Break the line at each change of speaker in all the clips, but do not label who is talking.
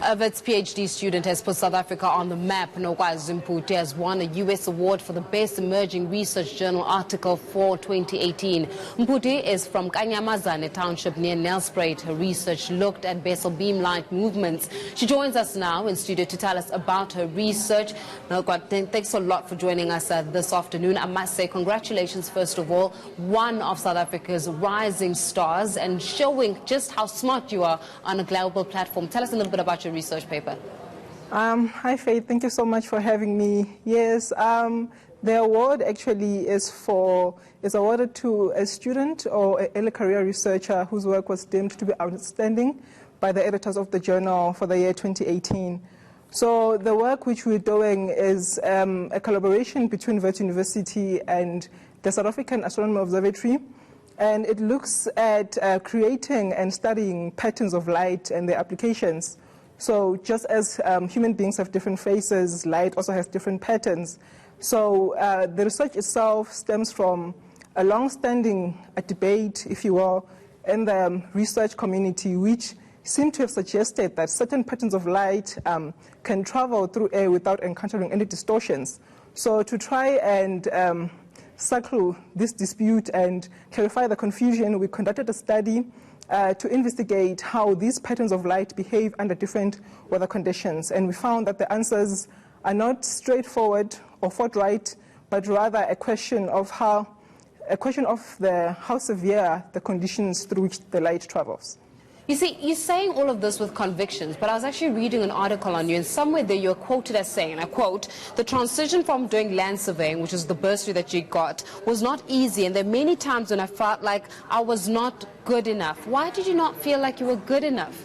A Wits PhD student has put South Africa on the map. Nokwazi Mphuthi has won a US award for the Best Emerging Research Journal article for 2018. Mphuthi is from Kanyamazane township near Nelspruit. Her research looked at basal beam light movements. She joins us now in studio to tell us about her research. Nokwazi, thanks a lot for joining us this afternoon. I must say congratulations, first of all, one of South Africa's rising stars and showing just how smart you are on a global platform. Tell us a little bit about your research paper.
Hi Faith, thank you so much for having me. Yes, the award actually is awarded to a student or an early career researcher whose work was deemed to be outstanding by the editors of the journal for the year 2018. So the work which we're doing is a collaboration between Wits University and the South African Astronomy Observatory, and it looks at creating and studying patterns of light and their applications. So just as human beings have different faces, light also has different patterns. So the research itself stems from a long-standing debate, if you will, in the research community, which seem to have suggested that certain patterns of light can travel through air without encountering any distortions. So to try and circle this dispute and clarify the confusion, we conducted a study to investigate how these patterns of light behave under different weather conditions. And we found that the answers are not straightforward or forthright, but rather a question of how severe the conditions through which the light travels.
You see, you're saying all of this with convictions, but I was actually reading an article on you, and somewhere there you're quoted as saying, and I quote, "The transition from doing land surveying, which is the bursary that you got, was not easy, and there are many times when I felt like I was not good enough." Why did you not feel like you were good enough?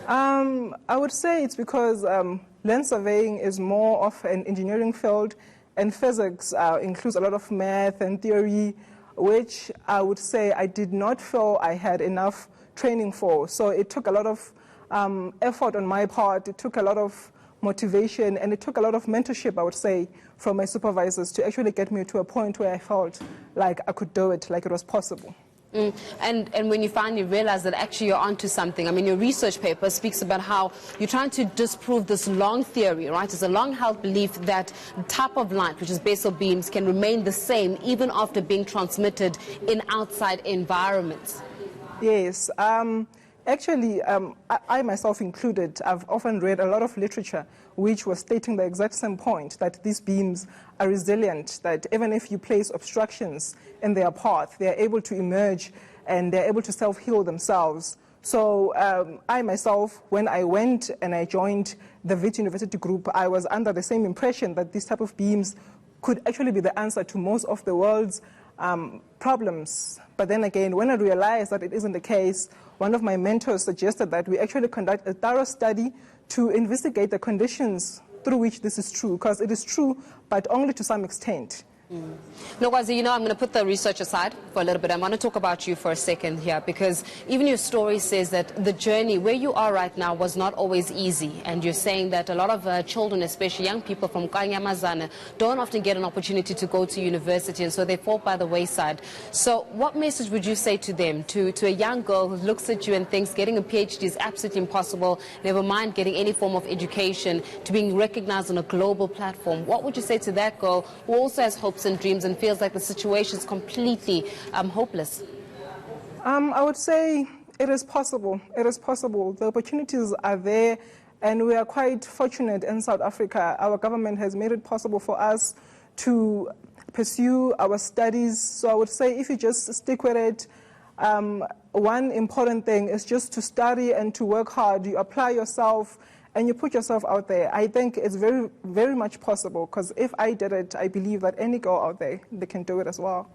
I would say it's because land surveying is more of an engineering field, and physics includes a lot of math and theory, which I would say I did not feel I had enough training for. So it took a lot of effort on my part, it took a lot of motivation, and it took a lot of mentorship, I would say, from my supervisors to actually get me to a point where I felt like I could do it, like it was possible.
And when you finally realize that actually you're onto something, I mean, your research paper speaks about how you're trying to disprove this long theory, right? It's a long-held belief that the type of light, which is basal beams, can remain the same even after being transmitted in outside environments.
Yes, actually, I myself included, I've often read a lot of literature which was stating the exact same point, that these beams are resilient, that even if you place obstructions in their path, they are able to emerge and they're able to self-heal themselves. So I myself, when I went and I joined the Wits University group, I was under the same impression that this type of beams could actually be the answer to most of the world's problems. But then again, when I realized that it isn't the case, one of my mentors suggested that we actually conduct a thorough study to investigate the conditions through which this is true, because it is true, but only to some extent.
Nokwazi, you know, I'm going to put the research aside for a little bit. I want to talk about you for a second here, because even your story says that the journey where you are right now was not always easy. And you're saying that a lot of children, especially young people from Kanyamazane, don't often get an opportunity to go to university, and so they fall by the wayside. So what message would you say to them, to a young girl who looks at you and thinks getting a PhD is absolutely impossible, never mind getting any form of education, to being recognized on a global platform? What would you say to that girl who also has hopes and dreams and feels like the situation is completely hopeless?
I would say it is possible. It is possible. The opportunities are there, and we are quite fortunate in South Africa. Our government has made it possible for us to pursue our studies. So I would say if you just stick with it, one important thing is just to study and to work hard. You apply yourself and you put yourself out there. I think it's very, very much possible, because if I did it, I believe that any girl out there, they can do it as well.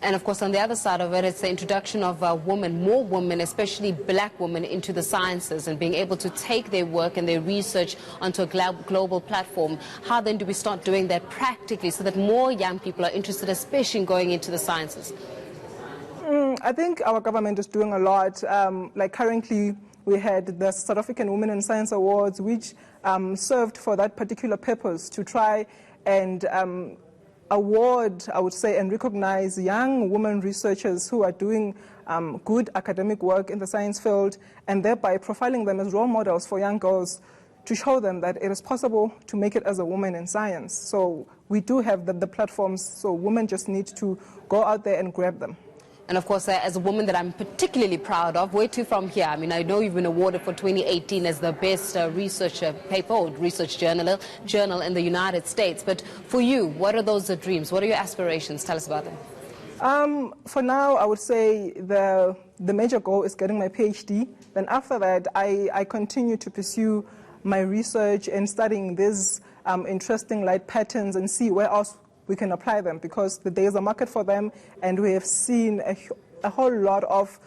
And of course, on the other side of it, it's the introduction of women, more women, especially black women, into the sciences and being able to take their work and their research onto a global platform. How then do we start doing that practically so that more young people are interested, especially in going into the sciences?
I think our government is doing a lot. Like currently, we had the South African Women in Science Awards, which served for that particular purpose, to try and award, I would say, and recognize young women researchers who are doing good academic work in the science field, and thereby profiling them as role models for young girls to show them that it is possible to make it as a woman in science. So we do have the platforms, so women just need to go out there and grab them.
And of course, as a woman that I'm particularly proud of, where to from here? I mean, I know you've been awarded for 2018 as the best research paper or research journal in the United States. But for you, what are those dreams? What are your aspirations? Tell us about them.
For now, I would say the major goal is getting my PhD. Then after that, I continue to pursue my research and studying these interesting light patterns and see where else we can apply them, because there is a market for them, and we have seen a whole lot of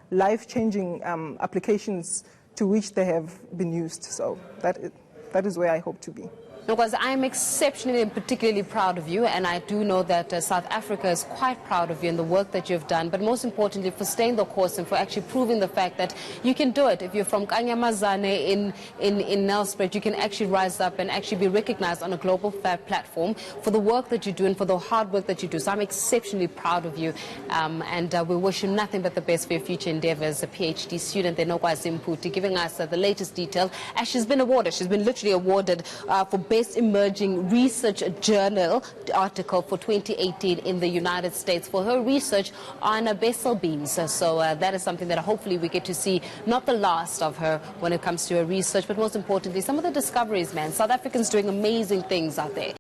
life-changing applications to which they have been used. So that is where I hope to be.
Because I'm exceptionally and particularly proud of you, and I do know that South Africa is quite proud of you and the work that you've done, but most importantly for staying the course and for actually proving the fact that you can do it. If you're from Kanyamazane in Nelspruit, you can actually rise up and actually be recognized on a global platform for the work that you do and for the hard work that you do. So I'm exceptionally proud of you, and we wish you nothing but the best for your future endeavors. A PhD student, Nokwazi Mphuthi, giving us the latest details as she's been awarded. She's been literally awarded for Best Emerging Research Journal article for 2018 in the United States for her research on Bessel beams. So that is something that hopefully we get to see, not the last of her when it comes to her research, but most importantly, some of the discoveries, man. South Africans doing amazing things out there.